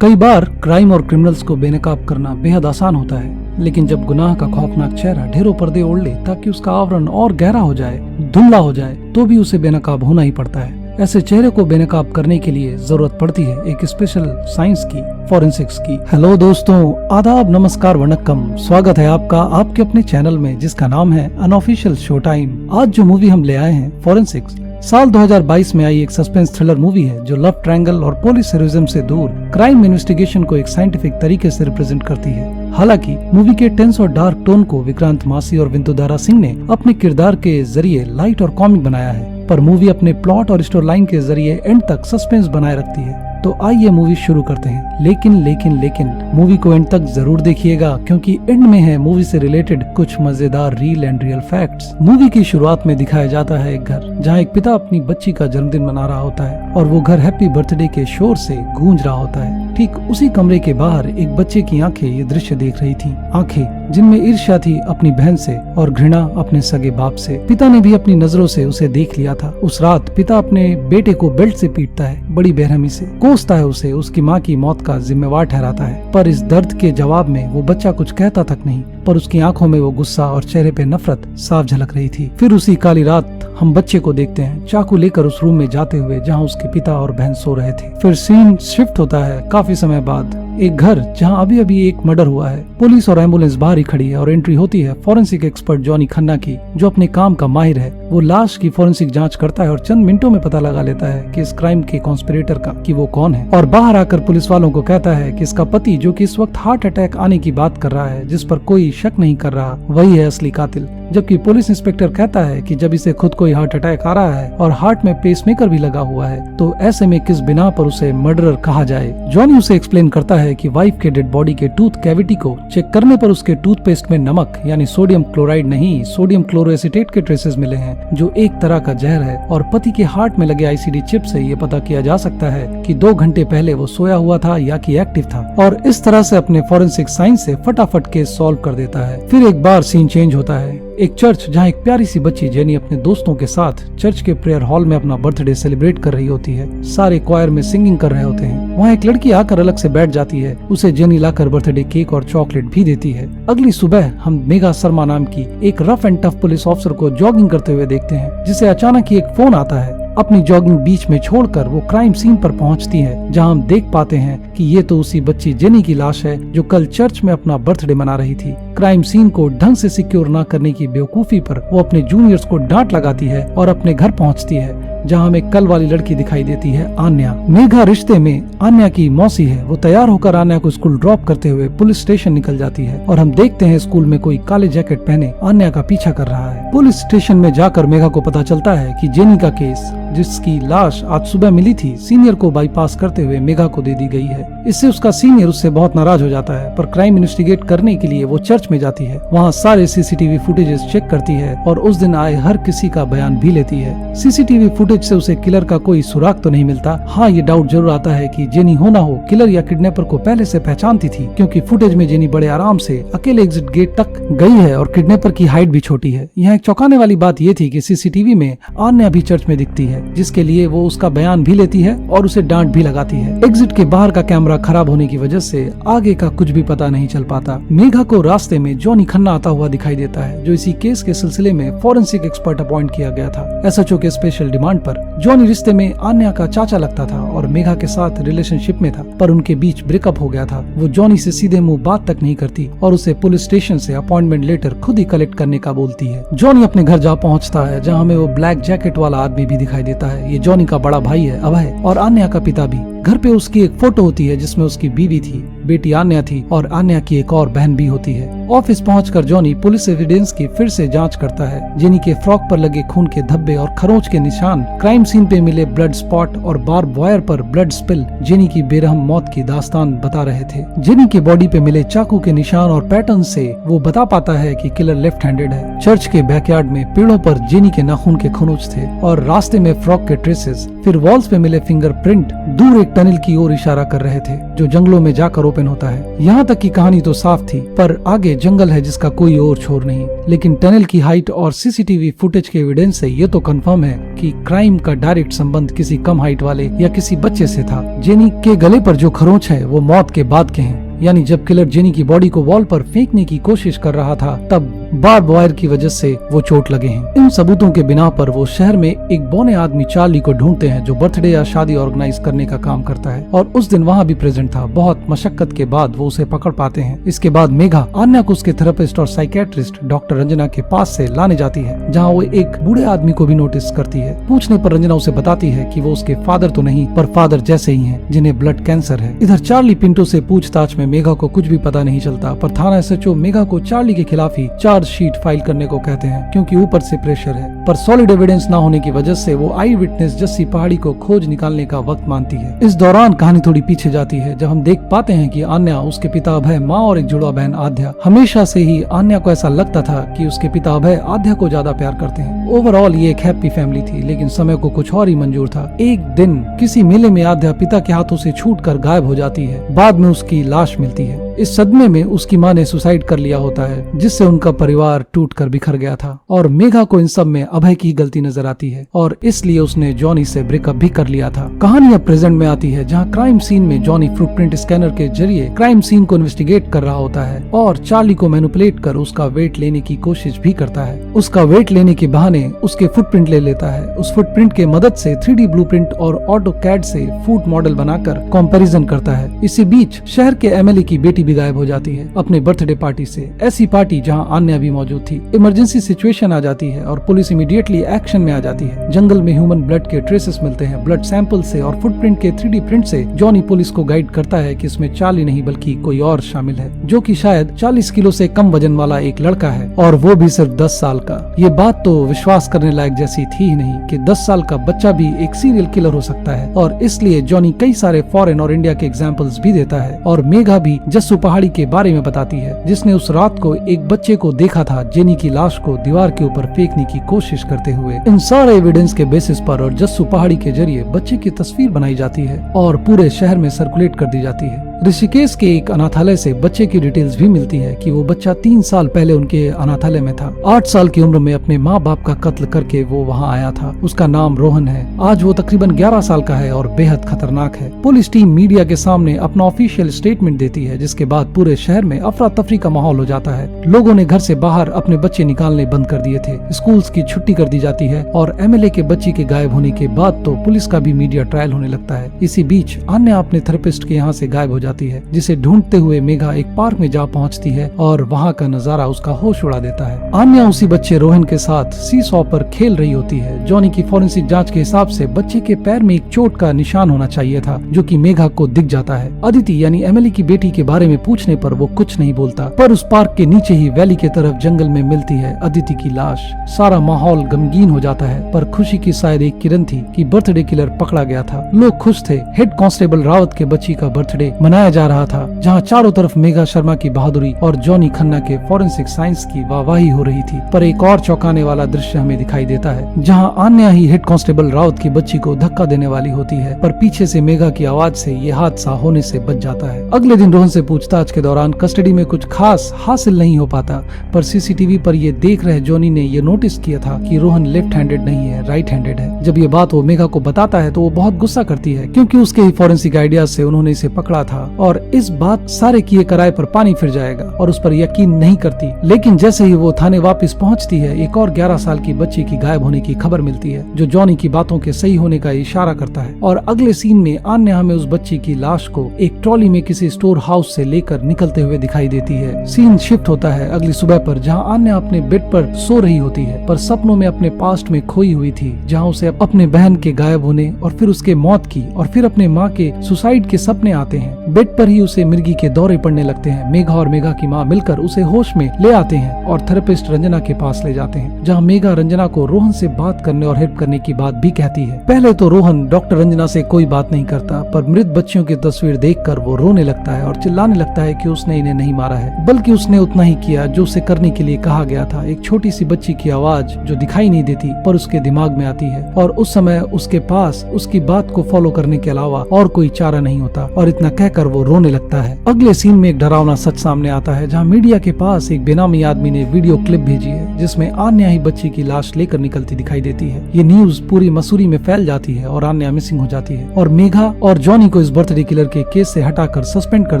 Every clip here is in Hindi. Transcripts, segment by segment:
कई बार क्राइम और क्रिमिनल्स को बेनकाब करना बेहद आसान होता है, लेकिन जब गुनाह का खौफनाक चेहरा ढेरों पर्दे ओढ़ ले ताकि उसका आवरण और गहरा हो जाए, धुंधला हो जाए, तो भी उसे बेनकाब होना ही पड़ता है। ऐसे चेहरे को बेनकाब करने के लिए जरूरत पड़ती है एक स्पेशल साइंस की, फॉरेंसिक्स की। हेलो दोस्तों, आदाब, नमस्कार, वणक्कम। स्वागत है आपका आपके अपने चैनल में जिसका नाम है अनऑफिशियल शो टाइम। आज जो मूवी हम ले आए हैं, फॉरेंसिक्स, साल 2022 में आई एक सस्पेंस थ्रिलर मूवी है जो लव ट्रायंगल और पुलिस हेरोइज्म से दूर क्राइम इन्वेस्टिगेशन को एक साइंटिफिक तरीके से रिप्रेजेंट करती है। हालांकि मूवी के टेंस और डार्क टोन को विक्रांत मासी और विंतु दारा सिंह ने अपने किरदार के जरिए लाइट और कॉमिक बनाया है, पर मूवी अपने प्लॉट और स्टोरी लाइन के जरिए एंड तक सस्पेंस बनाए रखती है। तो आइए मूवी शुरू करते हैं। लेकिन मूवी को एंड तक जरूर देखिएगा, क्योंकि एंड में है मूवी से रिलेटेड कुछ मजेदार reel and real facts. Movie की शुरुआत में दिखाया जाता है एक घर जहां एक पिता अपनी बच्ची का जन्मदिन मना रहा होता है और वो घर हैप्पी बर्थडे के शोर से गूंज रहा होता है। ठीक उसी कमरे के बाहर एक बच्चे की आंखें ये दृश्य देख रही थी, आंखें जिनमें ईर्ष्या थी अपनी बहन से और घृणा अपने सगे बाप से। पिता ने भी अपनी नजरों से उसे देख लिया था। उस रात पिता अपने बेटे को बेल्ट से पीटता है, बड़ी बेरहमी से कोसता है उसे, उसकी माँ की मौत का जिम्मेवार ठहराता है। पर इस दर्द के जवाब में वो बच्चा कुछ कहता तक नहीं, पर उसकी आंखों में वो गुस्सा और चेहरे पे नफरत साफ झलक रही थी। फिर उसी काली रात हम बच्चे को देखते हैं चाकू लेकर उस रूम में जाते हुए जहां उसके पिता और बहन सो रहे थे। फिर सीन शिफ्ट होता है काफी समय बाद एक घर जहां अभी अभी एक मर्डर हुआ है। पुलिस और एम्बुलेंस बाहर ही खड़ी है और एंट्री होती है फॉरेंसिक एक्सपर्ट जॉनी खन्ना की, जो अपने काम का माहिर है। वो लाश की फॉरेंसिक जांच करता है और चंद मिनटों में पता लगा लेता है कि इस क्राइम के कॉन्स्पिरेटर का कि वो कौन है, और बाहर आकर पुलिस वालों को कहता है कि इसका पति, जो कि इस वक्त हार्ट अटैक आने की बात कर रहा है, जिस पर कोई शक नहीं कर रहा, वही है असली कातिल। जबकि पुलिस इंस्पेक्टर कहता है कि जब इसे खुद कोई हार्ट अटैक आ रहा है और हार्ट में पेसमेकर भी लगा हुआ है, तो ऐसे में किस बिना पर उसे मर्डरर कहा जाए। जॉनी उसे एक्सप्लेन करता है कि वाइफ के डेड बॉडी के टूथ कैविटी को चेक करने पर उसके टूथपेस्ट में नमक यानी सोडियम क्लोराइड नहीं, सोडियम क्लोरोएसिटेट के ट्रेसेस मिले हैं, जो एक तरह का जहर है। और पति के हार्ट में लगे आईसीडी चिप से ये पता किया जा सकता है कि 2 घंटे पहले वो सोया हुआ था या कि एक्टिव था, और इस तरह से अपने फॉरेंसिक साइंस से फटाफट केस सॉल्व कर देता है। फिर एक बार सीन चेंज होता है एक चर्च जहां एक प्यारी सी बच्ची जेनी अपने दोस्तों के साथ चर्च के प्रेयर हॉल में अपना बर्थडे सेलिब्रेट कर रही होती है। सारे क्वायर में सिंगिंग कर रहे होते हैं। वहाँ एक लड़की आकर अलग से बैठ जाती है, उसे जेनी लाकर बर्थडे केक और चॉकलेट भी देती है। अगली सुबह हम मेघा शर्मा नाम की एक rough and tough police officer को जॉगिंग करते हुए देखते हैं, जिसे अचानक ही एक फोन आता है। अपनी जॉगिंग बीच में छोड़कर वो क्राइम सीन पर पहुंचती है, जहां हम देख पाते हैं कि ये तो उसी बच्ची जेनी की लाश है जो कल चर्च में अपना बर्थडे मना रही थी। क्राइम सीन को ढंग से सिक्योर न करने की बेवकूफी पर वो अपने जूनियर्स को डांट लगाती है और अपने घर पहुंचती है, जहां हमें कल वाली लड़की दिखाई देती है, आन्या। मेघा रिश्ते में आन्या की मौसी है। वो तैयार होकर आन्या को स्कूल ड्रॉप करते हुए पुलिस स्टेशन निकल जाती है और हम देखते हैं स्कूल में कोई काले जैकेट पहने आन्या का पीछा कर रहा है। पुलिस स्टेशन में जाकर मेघा को पता चलता है कि जेनी का केस, जिसकी लाश आज सुबह मिली थी, सीनियर को बाईपास करते हुए मेघा को दे दी गई है। इससे उसका सीनियर उससे बहुत नाराज हो जाता है, पर क्राइम इन्वेस्टिगेट करने के लिए वो चर्च में जाती है। वहाँ सारे सीसीटीवी फुटेजेस चेक करती है और उस दिन आए हर किसी का बयान भी लेती है। सीसीटीवी फुटेज से उसे किलर का कोई सुराग तो नहीं मिलता। हाँ, ये डाउट जरूर आता है कि जेनी हो ना हो किलर या किडनैपर को पहले से पहचानती थी, क्योंकि फुटेज में जेनी बड़े आराम से अकेले एग्जिट गेट तक गई है और किडनैपर की हाइट भी छोटी है। यहाँ एक चौंकाने वाली बात ये थी कि सीसीटीवी में आन्या भी चर्च में दिखती है, जिसके लिए वो उसका बयान भी लेती है और उसे डांट भी लगाती है। एग्जिट के बाहर का कैमरा खराब होने की वजह से आगे का कुछ भी पता नहीं चल पाता। मेघा को रास्ते में जॉनी खन्ना आता हुआ दिखाई देता है, जो इसी केस के सिलसिले में फॉरेंसिक एक्सपर्ट अपॉइंट किया गया था एसएचओ के स्पेशल डिमांड पर। जॉनी रिश्ते में आन्या का चाचा लगता था और मेघा के साथ रिलेशनशिप में था, पर उनके बीच ब्रेकअप हो गया था। वो जॉनी से सीधे मुंह बात तक नहीं करती और उसे पुलिस स्टेशन से अपॉइंटमेंट लेटर खुद ही कलेक्ट करने का बोलती है। जॉनी अपने घर जा पहुंचता है, जहां हमें वो ब्लैक जैकेट वाला आदमी भी दिखाई देता है। ये जॉनी का बड़ा भाई है अभय, और आन्या का पिता भी। घर पे उसकी एक फोटो होती है जिसमें उसकी बीवी थी, बेटी आन्या थी और आन्या की एक और बहन भी होती है। ऑफिस पहुंचकर जॉनी पुलिस एविडेंस की फिर से जांच करता है। जेनी के फ्रॉक पर लगे खून के धब्बे और खरोंच के निशान, क्राइम सीन पे मिले ब्लड स्पॉट और बार्ब वायर पर ब्लड स्पिल जेनी की बेरहम मौत की दास्तान बता रहे थे। जेनी के बॉडी पे मिले चाकू के निशान और पैटर्न से वो बता पाता है कि किलर लेफ्ट हैंडेड है। चर्च के बैकयार्ड में पेड़ों पर जेनी के नाखून के खरोंच थे और रास्ते में फ्रॉक के ट्रेसेस। फिर वॉल्स पे मिले फिंगरप्रिंट, दूर एक टनल की ओर इशारा कर रहे थे जो जंगलों में जाकर ओपन होता है। यहाँ तक की कहानी तो साफ थी, पर आगे जंगल है जिसका कोई और छोर नहीं। लेकिन टनल की हाइट और सीसीटीवी फुटेज के एविडेंस से ये तो कंफर्म है कि क्राइम का डायरेक्ट संबंध किसी कम हाइट वाले या किसी बच्चे से था। जेनी के गले पर जो खरोंच है वो मौत के बाद के हैं, यानी जब किलर जेनी की बॉडी को वॉल पर फेंकने की कोशिश कर रहा था तब बार्ब वायर की वजह से वो चोट लगे हैं। इन सबूतों के बिना पर वो शहर में एक बौने आदमी चार्ली को ढूंढते हैं जो बर्थडे या शादी ऑर्गेनाइज करने का काम करता है और उस दिन वहाँ भी प्रेजेंट था। बहुत मशक्कत के बाद वो उसे पकड़ पाते हैं। इसके बाद मेघा आन्या को उसके थेरेपिस्ट और साइकेट्रिस्ट डॉक्टर रंजना के पास से लाने जाती है, जहाँ वो एक बूढ़े आदमी को भी नोटिस करती है। पूछने पर रंजना उसे बताती है कि वो उसके फादर तो नहीं पर फादर जैसे ही हैं, जिन्हें ब्लड कैंसर है। इधर चार्ली पिंटो से पूछताछ में मेघा को कुछ भी पता नहीं चलता, पर थाना एसएचओ मेघा को चार्ली के खिलाफ ही चार्ज शीट फाइल करने को कहते हैं क्योंकि ऊपर से प्रेशर है। पर सॉलिड एविडेंस ना होने की वजह से वो आई विटनेस जस्सी पहाड़ी को खोज निकालने का वक्त मानती है। इस दौरान कहानी थोड़ी पीछे जाती है जब हम देख पाते हैं कि आन्या, उसके पिता अभय, माँ और एक जुड़वा बहन आध्या। हमेशा से ही आन्या को ऐसा लगता था कि उसके पिता अभय आध्या को ज्यादा प्यार करते हैं। ओवरऑल ये एक हैप्पी फैमिली थी, लेकिन समय को कुछ और ही मंजूर था। एक दिन किसी मेले में आध्या पिता के हाथों से छूटकर गायब हो जाती है। बाद में उसकी लाश मिलती है। इस सदमे में उसकी माँ ने सुसाइड कर लिया होता है, जिससे उनका परिवार टूटकर बिखर गया था। और मेघा को इन सब में अभय की गलती नजर आती है और इसलिए उसने जॉनी से ब्रेकअप भी कर लिया था। कहानी अब प्रेजेंट में आती है, जहाँ क्राइम सीन में जॉनी फुटप्रिंट स्कैनर के जरिए क्राइम सीन को इन्वेस्टिगेट कर रहा होता है और चार्ली को मैनिपुलेट कर उसका वेट लेने की कोशिश भी करता है। उसका वेट लेने के बहाने उसके फुटप्रिंट ले लेता है। उस फुटप्रिंट के मदद से 3D ब्लूप्रिंट और ऑटोकैड से फूड मॉडल बनाकर कंपैरिजन करता है। इसी बीच शहर के एमएलए की बेटी भी गायब हो जाती है अपने बर्थडे पार्टी से, ऐसी पार्टी जहां आन्या भी मौजूद थी। इमरजेंसी सिचुएशन आ जाती है और पुलिस इमीडिएटली एक्शन में आ जाती है। जंगल में ह्यूमन ब्लड के ट्रेसेस मिलते हैं। ब्लड सैंपल से और फुटप्रिंट के 3D प्रिंट से जॉनी पुलिस को गाइड करता है कि इसमें चार्ली नहीं बल्कि कोई और शामिल है, जो कि शायद 40 किलो से कम वजन वाला एक लड़का है और वो भी सिर्फ 10 साल का। ये बात तो विश्वास करने लायक जैसी थी ही नहीं कि 10 साल का बच्चा भी एक सीरियल किलर हो सकता है। और इसलिए जॉनी कई सारे फॉरेन और इंडिया के एग्जाम्पल्स भी देता है। और मेघा भी जस्सू पहाड़ी के बारे में बताती है, जिसने उस रात को एक बच्चे को देखा था जेनी की लाश को दीवार के ऊपर फेंकने की कोशिश करते हुए। इन सारे एविडेंस के बेसिस पर और जस्सू पहाड़ी के जरिए बच्चे की तस्वीर बनाई जाती है और पूरे शहर में सर्कुलेट कर दी जाती है। ऋषिकेश के एक अनाथालय से बच्चे की डिटेल्स भी मिलती है कि वो बच्चा 3 साल पहले उनके अनाथालय में था। 8 साल की उम्र में अपने माँ बाप का कत्ल करके वो वहाँ आया था। उसका नाम रोहन है। आज वो तकरीबन 11 साल का है और बेहद खतरनाक है। पुलिस टीम मीडिया के सामने अपना ऑफिशियल स्टेटमेंट देती है, जिसके बाद पूरे शहर में अफरा तफरी का माहौल हो जाता है। लोगों ने घर से बाहर अपने बच्चे निकालने बंद कर दिए थे। स्कूल्स की छुट्टी कर दी जाती है और एमएलए के बच्ची के गायब होने के बाद तो पुलिस का भी मीडिया ट्रायल होने लगता है। इसी बीच आन्या अपने थेरेपिस्ट के यहाँ से गायब हो जाती है, जिसे ढूंढते हुए मेघा एक पार्क में जा पहुंचती है और वहां का नजारा उसका होश उड़ा देता है। आन्या उसी बच्चे रोहन के साथ सीसॉ पर खेल रही होती है। जॉनी की फॉरेंसिक जांच के हिसाब से बच्चे के पैर में एक चोट का निशान होना चाहिए था, जो कि मेघा को दिख जाता है। अदिति यानी एमएलए की बेटी के बारे में पूछने पर वो कुछ नहीं बोलता, पर उस पार्क के नीचे ही वैली के तरफ जंगल में मिलती है अदिति की लाश। सारा माहौल गमगीन हो जाता है, पर खुशी की शायद एक किरण थी कि बर्थडे किलर पकड़ा गया था। लोग खुश थे। हेड कांस्टेबल रावत के बच्ची का बर्थडे मनाया जा रहा था, जहां चारों तरफ मेघा शर्मा की बहादुरी और जॉनी खन्ना के फॉरेंसिक साइंस की वाहवाही हो रही थी। पर एक और चौंकाने वाला दृश्य हमें दिखाई देता है, जहां आन्या ही हेड कांस्टेबल रावत की बच्ची को धक्का देने वाली होती है, पर पीछे से मेघा की आवाज से ये हादसा होने से बच जाता है। अगले दिन रोहन से पूछताछ के दौरान कस्टडी में कुछ खास हासिल नहीं हो पाता, पर सीसीटीवी पर ये देख रहे जॉनी ने ये नोटिस किया था कि रोहन लेफ्ट हैंडेड नहीं है, राइट हैंडेड है। जब ये बात वो मेघा को बताता है तो वो बहुत गुस्सा करती है, क्योंकि उसके ही फॉरेंसिक आइडियाज से उन्होंने इसे पकड़ा था और इस बात सारे किए कराए पर पानी फिर जाएगा और उस पर यकीन नहीं करती। लेकिन जैसे ही वो थाने वापस पहुंचती है, एक और 11 साल की बच्ची की गायब होने की खबर मिलती है, जो जॉनी की बातों के सही होने का इशारा करता है। और अगले सीन में आन्या हमें उस बच्ची की लाश को एक ट्रॉली में किसी स्टोर हाउस से लेकर निकलते हुए दिखाई देती है। सीन शिफ्ट होता है अगली सुबह पर, जहाँ आन्या अपने बेड पर सो रही होती है, पर सपनों में अपने पास्ट में खोई हुई थी, जहाँ उसे अपने बहन के गायब होने और फिर उसके मौत की और फिर अपने माँ के सुसाइड के सपने आते हैं। बेड पर ही उसे मिर्गी के दौरे पड़ने लगते हैं। मेघा और मेघा की माँ मिलकर उसे होश में ले आते हैं और थेरेपिस्ट रंजना के पास ले जाते हैं, जहाँ मेघा रंजना को रोहन से बात करने और हेल्प करने की बात भी कहती है। पहले तो रोहन डॉक्टर रंजना से कोई बात नहीं करता, पर मृत बच्चियों की तस्वीर देखकर वो रोने लगता है और चिल्लाने लगता है कि उसने इन्हें नहीं मारा है, बल्कि उसने उतना ही किया जो उसे करने के लिए कहा गया था। एक छोटी सी बच्ची की आवाज जो दिखाई नहीं देती पर उसके दिमाग में आती है, और उस समय उसके पास उसकी बात को फॉलो करने के अलावा और कोई चारा नहीं होता, और इतना कहकर वो रोने लगता है। अगले सीन में एक डरावना सच सामने आता है, जहाँ मीडिया के पास एक बेनामी आदमी ने वीडियो क्लिप भेजी है जिसमें आन्या ही बच्ची की लाश लेकर निकलती दिखाई देती है। ये न्यूज पूरी मसूरी में फैल जाती है और आन्या मिसिंग हो जाती है, और मेघा और जॉनी को इस बर्थडे किलर के केस से हटाकर सस्पेंड कर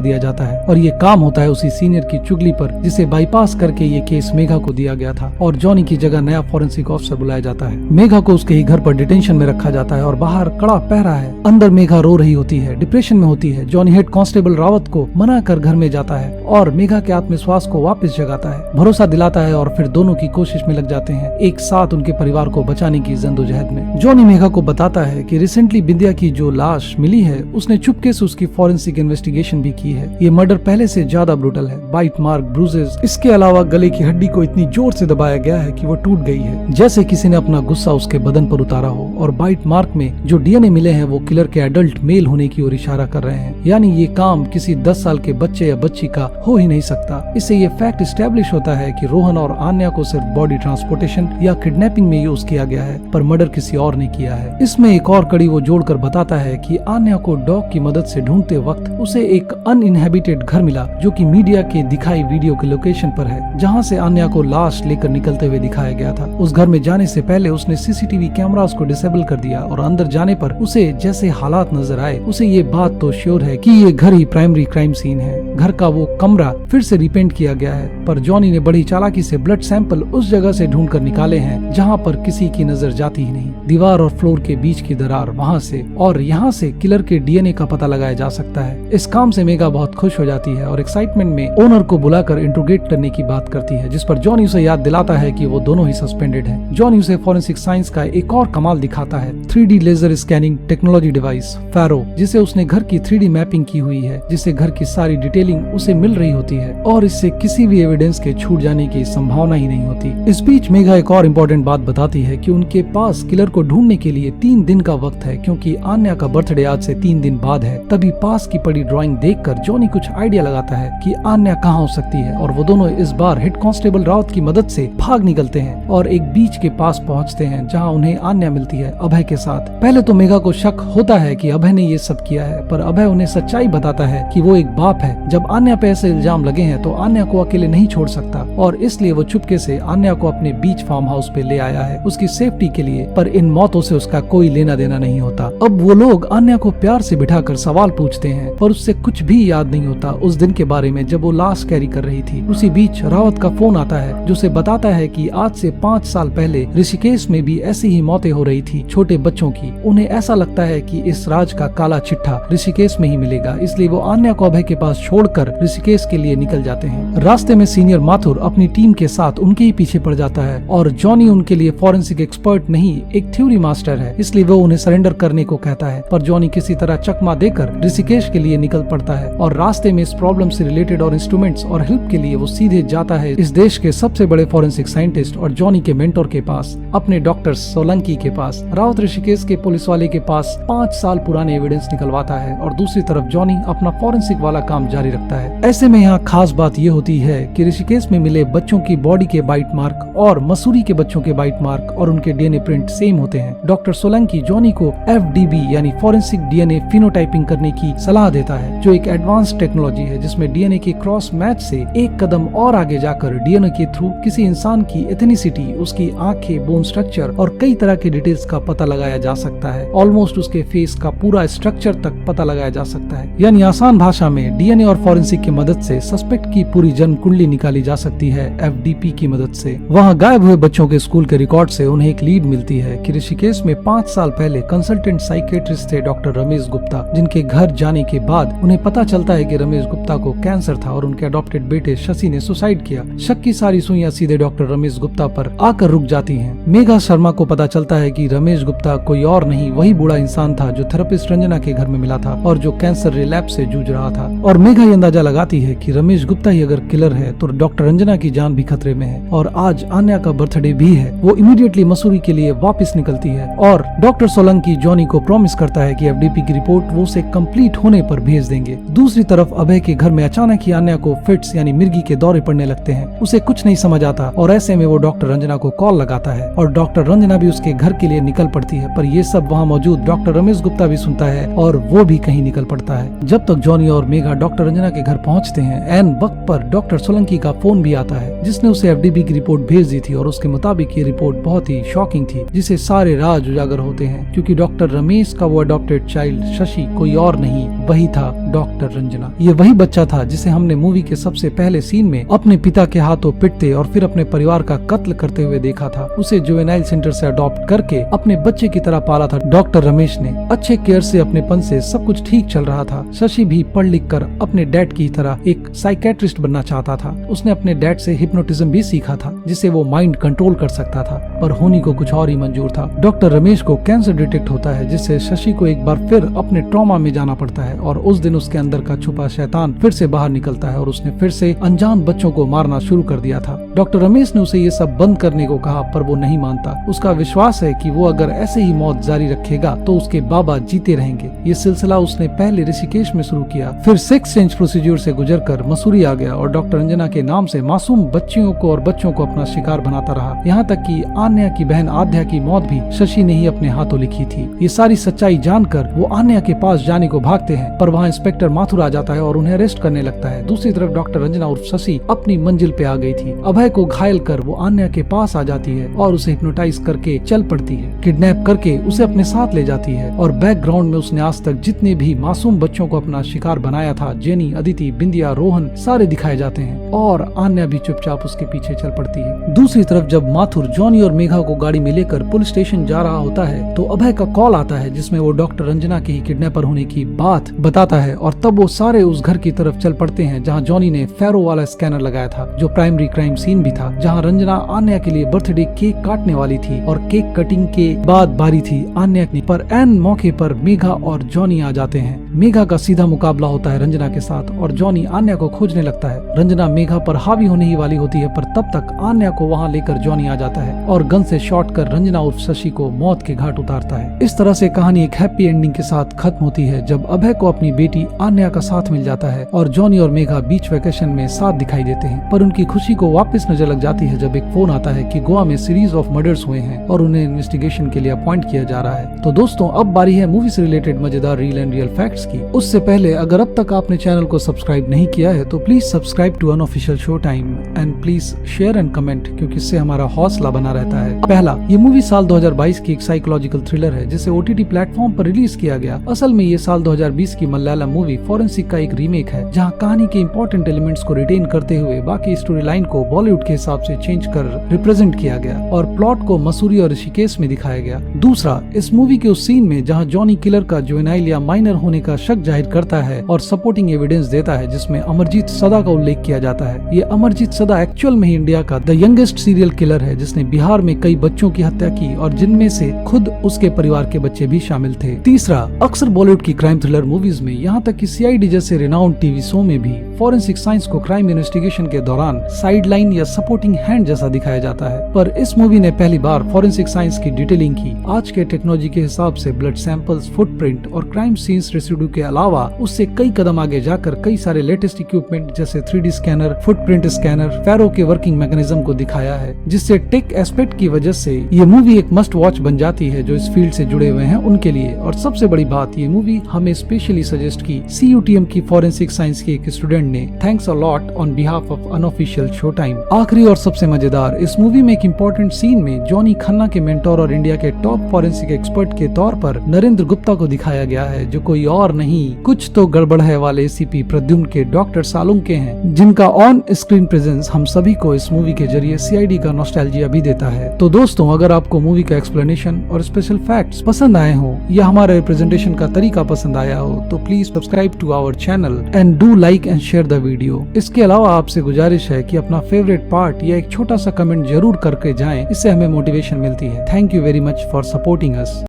दिया जाता है। और ये काम होता है उसी सीनियर की चुगली पर, जिसे बाईपास करके ये केस मेघा को दिया गया था, और जॉनी की जगह नया फॉरेंसिक ऑफिसर बुलाया जाता है। मेघा को उसके ही घर पर डिटेंशन में रखा जाता है और बाहर कड़ा पहरा है। अंदर मेघा रो रही होती है, डिप्रेशन में होती है। जॉनी हेड कांस्टेबल रावत को मना कर घर में जाता है और मेघा के आत्मविश्वास को वापस जगाता है, भरोसा दिलाता है, और फिर दोनों की कोशिश में लग जाते हैं एक साथ उनके परिवार को बचाने की जद्दोजहद में। जॉनी मेघा को बताता है कि रिसेंटली बिंदिया की जो लाश मिली है उसने चुपके से उसकी फॉरेंसिक इन्वेस्टिगेशन भी की है। ये मर्डर पहले से ज्यादा ब्रूटल है, बाइट मार्क, ब्रूजेस, इसके अलावा गले की हड्डी को इतनी जोर से दबाया गया है कि वो टूट गई है, जैसे किसी ने अपना गुस्सा उसके बदन पर उतारा हो। और बाइट मार्क में जो डीएनए मिले हैं वो किलर के एडल्ट मेल होने की ओर इशारा कर रहे हैं, यानी ये काम किसी 10 साल के बच्चे या बच्ची का हो ही नहीं सकता। इससे ये फैक्ट एस्टेब्लिश होता है कि रोहन और आन्या को सिर्फ बॉडी ट्रांसपोर्टेशन या किडनैपिंग में यूज किया गया है, पर मर्डर किसी और ने किया है। इसमें एक और कड़ी वो जोड़कर बताता है कि आन्या को डॉग की मदद से ढूंढते वक्त उसे एक अनइनहेबिटेड घर मिला, जो कि मीडिया के दिखाई वीडियो के लोकेशन पर है, जहां से आन्या को लाश लेकर निकलते हुए दिखाया गया था। उस घर में जाने से पहले उसने सीसीटीवी कैमरास को डिसेबल कर दिया, और अंदर जाने पर उसे जैसे हालात नजर आए उसे ये बात तो श्योर है कि ये घर ही प्राइमरी क्राइम सीन है। घर का वो कमरा फिर से रिपेंट किया गया है, पर जॉनी ने बड़ी चालाकी से ब्लड सैंपल उस जगह से ढूंढ कर निकाले हैं जहाँ पर किसी की नजर जाती ही नहीं। दीवार और फ्लोर के बीच की दरार, वहाँ से और यहाँ से किलर के डीएनए का पता लगाया जा सकता है। इस काम से मेघा बहुत खुश हो जाती है और एक्साइटमेंट में ओनर को बुलाकर इंट्रोगेट करने की बात करती है, जिस पर जॉनी उसे याद दिलाता है कि वो दोनों ही सस्पेंडेड हैं। जॉनी उसे फॉरेंसिक साइंस का एक और कमाल दिखाता है, 3D laser scanning technology device Faro, जिसे उसने घर की 3D मैपिंग की हुई है, जिससे घर की सारी डिटेलिंग उसे मिल रही होती है और इससे किसी भी एविडेंस के छूट जाने की संभावना ही नहीं होती। इस बीच मेघा एक और इम्पोर्टेंट बात बताती है कि उनके पास किलर को ढूंढने के लिए 3 दिन का वक्त है, क्योंकि आन्या का बर्थडे आज से 3 दिन बाद है। तभी पास की पड़ी ड्राइंग देखकर जॉनी कुछ आइडिया लगाता है कि आन्या कहाँ हो सकती है, और वो दोनों इस बार हेड कांस्टेबल रावत की मदद से भाग निकलते हैं और एक बीच के पास पहुँचते हैं, जहाँ उन्हें आन्या मिलती है अभय के साथ। पहले तो मेघा को शक होता है कि अभय ने ये सब किया है, पर अभय उन्हें सच्चाई बताता है कि वो एक बाप है। जब आन्या पे ऐसे इल्जाम लगे हैं तो आन्या को अकेले नहीं छोड़ सकता, और इसलिए वो चुपके से आन्या को अपने बीच फार्म हाउस पे ले आया है उसकी सेफ्टी के लिए, पर इन मौतों से उसका कोई लेना देना नहीं होता। अब वो लोग आन्या को प्यार से बिठाकर सवाल पूछते हैं, पर उससे कुछ भी याद नहीं होता उस दिन के बारे में जब वो लाश कैरी कर रही थी। उसी बीच रावत का फोन आता है जो उसे बताता है कि आज से 5 साल पहले ऋषिकेश में भी ऐसी ही मौतें हो रही थी छोटे बच्चों की। उन्हें ऐसा लगता है कि इस राज का काला चिट्ठा ऋषिकेश में ही मिलेगा, इसलिए वो आन्या को अभय के पास छोड़कर ऋषिकेश के लिए निकल जाते हैं। रास्ते में सीनियर माथुर अपनी टीम के साथ उनके ही पीछे पड़ जाता है, और जॉनी उनके लिए फॉरेंसिक एक्सपर्ट नहीं एक थ्योरी मास्टर है, इसलिए वो उन्हें सरेंडर करने को कहता है। पर जॉनी किसी तरह चकमा देकर ऋषिकेश के लिए निकल पड़ता है, और रास्ते में इस प्रॉब्लम से रिलेटेड और इंस्ट्रूमेंट्स और हेल्प के लिए वो सीधे जाता है इस देश के सबसे बड़े फॉरेंसिक साइंटिस्ट और जॉनी के मेंटोर के पास, अपने डॉक्टर सोलंकी के पास। रावत ऋषिकेश के पुलिस वाले के पास 5 साल पुराने एविडेंस निकलवाता है, और दूसरी तरफ जॉनी अपना फॉरेंसिक वाला काम जारी रखता है। ऐसे में यहाँ खास बात ये होती है कि ऋषिकेश में मिले बच्चों की बॉडी के बाइट मार्क और मसूरी के बच्चों के बाइट मार्क और उनके डीएनए प्रिंट सेम होते हैं। डॉक्टर सोलंकी जॉनी को FDB यानी फॉरेंसिक डीएनए फिनोटाइपिंग करने की सलाह देता है, जो एक एडवांस टेक्नोलॉजी है जिसमें डीएनए के क्रॉस मैच से एक कदम और आगे जाकर डीएनए के थ्रू किसी इंसान की एथनिसिटी, उसकी आंखें, बोन स्ट्रक्चर और कई तरह के डिटेल्स का पता लगाया जा सकता है। ऑलमोस्ट उसके फेस का पूरा स्ट्रक्चर तक पता लगाया जा सकता है। यानी आसान भाषा में डीएनए और फॉरेंसिक की मदद से सस्पेक्ट की पूरी जन्म कुंडली निकाली जा सकती है FDP की मदद से। वहाँ गायब हुए बच्चों के स्कूल के रिकॉर्ड से उन्हें एक लीड मिलती है कि ऋषिकेश में 5 साल पहले कंसल्टेंट साइकेट्रिस्ट थे डॉक्टर रमेश गुप्ता, जिनके घर जाने के बाद उन्हें पता चलता है कि रमेश गुप्ता को कैंसर था और उनके अडॉप्टेड बेटे शशि ने सुसाइड किया। शक की सारी सुइयां सीधे डॉक्टर रमेश गुप्ता पर आकर रुक जाती हैं। मेघा शर्मा को पता चलता है कि रमेश गुप्ता कोई और नहीं वही बूढ़ा इंसान था जो थेरेपिस्ट रंजना के घर में मिला था और जो कैंसर रिलैप्स से जूझ रहा था। और मेघा ये अंदाजा लगाती है कि रमेश गुप्ता ही अगर किलर है तो डॉक्टर रंजना की जान भी खतरे में है। और आज आन्या का बर्थडे भी है। वो इमीडिएटली मसूरी के लिए वापस निकलती है और डॉक्टर सोलंकी जॉनी को प्रॉमिस करता है कि एफडीपी की रिपोर्ट वो उसे कंप्लीट होने पर भेज देंगे। दूसरी तरफ अभय के घर में अचानक ही आन्या को फिट्स यानी मिर्गी के दौरे पड़ने लगते हैं। उसे कुछ नहीं समझ आता और ऐसे में वो डॉक्टर रंजना को कॉल लगाता है और डॉक्टर रंजना भी उसके घर के लिए निकल पड़ती है। पर ये सब वहाँ मौजूद डॉक्टर रमेश गुप्ता भी सुनता है और वो भी कहीं निकल पड़ता है। जब तक जॉनी और मेघा डॉक्टर रंजना के घर पहुँचते हैं, एन वक्त पर डॉक्टर सोलंकी का फोन भी आता है जिसने उसे एफडीपी की रिपोर्ट भेज दी थी और उसके मुताबिक ये रिपोर्ट बहुत ही शॉकिंग थी जिसे सारे राज उजागर होते हैं क्योंकि डॉक्टर रमेश का वो अडॉप्टेड चाइल्ड शशि कोई और नहीं वही था डॉक्टर रंजना। ये वही बच्चा था जिसे हमने मूवी के सबसे पहले सीन में अपने पिता के हाथों पिटते और फिर अपने परिवार का कत्ल करते हुए देखा था। उसे जुवेनाइल सेंटर से अडॉप्ट करके अपने बच्चे की तरह पाला था डॉक्टर रमेश ने। अच्छे केयर से अपनेपन से सब कुछ ठीक चल रहा था। शशि भी पढ़ लिख कर अपने डैड की तरह एक साइकेट्रिस्ट बनना चाहता था। उसने अपने डैड से हिप्नोटिज्म भी सीखा था जिससे वो माइंड कंट्रोल कर सकता था, पर होनी को कुछ और ही मंजूर था। डॉक्टर रमेश को कैंसर डिटेक्ट होता है जिससे शशि को एक बार फिर अपने ट्रॉमा में जाना पड़ता है और उस दिन उसके अंदर का छुपा शैतान फिर से बाहर निकलता है और उसने फिर से अनजान बच्चों को मारना शुरू कर दिया था। डॉक्टर रमेश ने उसे ये सब बंद करने को कहा पर वो नहीं मानता। उसका विश्वास है कि वो अगर ऐसे ही मौत जारी रखेगा तो उसके बाबा जीते रहेंगे। ये सिलसिला उसने पहले ऋषिकेश में शुरू किया, फिर सेक्स चेंज प्रोसीड्यूर से गुजरकर मसूरी आ गया और डॉक्टर रंजना के नाम से मासूम बच्चियों को और बच्चों को अपना शिकार बनाता रहा। यहाँ तक कि आन्या की बहन आद्या की मौत भी शशि ने ही अपने हाथों लिखी थी। ये सारी सच्चाई जानकर वो आन्या के पास जाने को भागते हैं पर वहाँ इंस्पेक्टर माथुर आ जाता है और उन्हें अरेस्ट करने लगता है। दूसरी तरफ डॉक्टर रंजना उर्फ शशि अपनी मंजिल पे आ गई थी। अभय को घायल कर वो आन्या के पास आ जाती है और उसे हिप्नोटाइज करके चल पड़ती है। किडनैप करके उसे अपने साथ ले जाती है और बैकग्राउंड में उसने आज तक जितने भी मासूम बच्चों को अपना शिकार बनाया था, जेनी, अदिति, बिंदिया, रोहन, सारे दिखाए जाते हैं और आन्या भी चुपचाप उसके पीछे चल पड़ती है। दूसरी तरफ जब माथुर जॉनी और मेघा को गाड़ी में लेकर पुलिस स्टेशन जा रहा होता है तो अभय का कॉल आता है जिसमें वो डॉक्टर रंजना के ही किडनैपर होने की बात बताता है और तब वो सारे उस घर की तरफ चल पड़ते हैं जहाँ जॉनी ने फेरो वाला स्कैनर लगाया था जो प्राइमरी क्राइम सीन भी था, जहाँ रंजना आन्या के लिए बर्थडे केक काटने वाली थी और केक कटिंग के बाद बारी थी आन्या की। पर एन मौके पर मेघा और जॉनी आ जाते हैं। मेघा का सीधा मुकाबला होता है रंजना के साथ और जॉनी आन्या को खोजने लगता है। रंजना मेघा पर हावी होने ही वाली होती है पर तब तक आन्या को वहाँ लेकर जॉनी आ जाता है और गन से शॉट कर रंजना उर्फ शशि को मौत के घाट उतारता है। इस तरह से कहानी एक हैप्पी एंडिंग के साथ खत्म होती है जब अभय को अपनी बेटी आन्या का साथ मिल जाता है और जॉनी और मेघा बीच वेकेशन में साथ दिखाई देते हैं। पर उनकी खुशी को वापस नजर लग जाती है जब एक फोन आता है कि गोवा में सीरीज ऑफ मर्डर्स हुए हैं और उन्हें इन्वेस्टिगेशन के लिए अपॉइंट किया जा रहा है। तो दोस्तों अब बारी है मूवी से रिलेटेड मजेदार रील एंड रियल फैक्ट्स की। उससे पहले अगर अब तक आपने चैनल को सब्सक्राइब नहीं किया है तो please subscribe to unofficial show time and please share and comment क्योंकि इससे हमारा हौसला बना रहता है। पहला, ये मूवी साल 2022 की एक साइकोलॉजिकल थ्रिलर है जिसे ओटीटी प्लेटफॉर्म पर रिलीज किया गया। असल में ये साल 2020 की मलयालम मूवी फॉरेंसिक का एक रीमेक है जहाँ कहानी के इंपॉर्टेंट एलिमेंट्स को रिटेन करते हुए बाकी स्टोरी लाइन को बॉलीवुड के हिसाब से चेंज कर रिप्रेजेंट किया गया और प्लॉट को मसूरी और ऋषिकेश में दिखाया गया। दूसरा, इस मूवी के उस सीन में जहाँ जॉनी किलर का जुवेनाइल या माइनर होने का शक जाहिर करता है और सपोर्टिंग एविडेंस देता है जिसमें अमरजीत सदा का उल्लेख किया जाता है। ये अमरजीत सदा एक्चुअल में ही इंडिया का द यंगेस्ट सीरियल किलर है जिसने बिहार में कई बच्चों की हत्या की और जिनमें से खुद उसके परिवार के बच्चे भी शामिल थे। तीसरा, अक्सर बॉलीवुड की क्राइम थ्रिलर मूवीज में यहाँ तक कि सीआईडी जैसे रिनाउंड टीवी शो में भी फॉरेंसिक साइंस को क्राइम इन्वेस्टिगेशन के दौरान साइडलाइन या सपोर्टिंग हैंड जैसा दिखाया जाता है, पर इस मूवी ने पहली बार फॉरेंसिक साइंस की डिटेलिंग की। आज के टेक्नोलॉजी के हिसाब से ब्लड सैंपल्स, फुटप्रिंट और क्राइम सीन्स रेसिड्यू के अलावा उससे कई कदम आगे जाकर कई सारे लेटेस्ट इक्विपमेंट जैसे 3D स्कैनर, फुटप्रिंट स्कैनर, फेरो के वर्किंग मैकेनिज्म को दिखाया है, जिससे टेक एस्पेक्ट की वजह से ये मूवी एक मस्ट वॉच बन जाती है जो इस फील्ड से जुड़े हुए हैं उनके लिए। और सबसे बड़ी बात, ये मूवी हमें स्पेशली सजेस्ट की CUTM की फॉरेंसिक साइंस के एक स्टूडेंट ने। Thanks a lot on behalf of unofficial show time. आखिरी और सबसे मजेदार, इस मूवी में एक इम्पोर्टेंट सीन में जॉनी खन्ना के मेंटोर और इंडिया के टॉप फॉरेंसिक एक्सपर्ट के तौर पर नरेंद्र गुप्ता को दिखाया गया है जो कोई और नहीं, कुछ तो गड़बड़ है वाले ACP प्रद्युम्न के डॉक्टर सालुंके हैं, जिनका ऑन स्क्रीन प्रेजेंस हम सभी को इस मूवी के जरिए CID का नॉस्टैल्जिया भी देता है। तो दोस्तों, अगर आपको मूवी का एक्सप्लेनेशन और स्पेशल फैक्ट्स पसंद आए हो या हमारे रिप्रेजेंटेशन का तरीका पसंद आया हो तो please subscribe to our channel and do like and share the video. इसके अलावा आपसे गुजारिश है कि अपना फेवरेट पार्ट या एक छोटा सा कमेंट जरूर करके जाएं, इससे हमें मोटिवेशन मिलती है। Thank you very much for supporting us.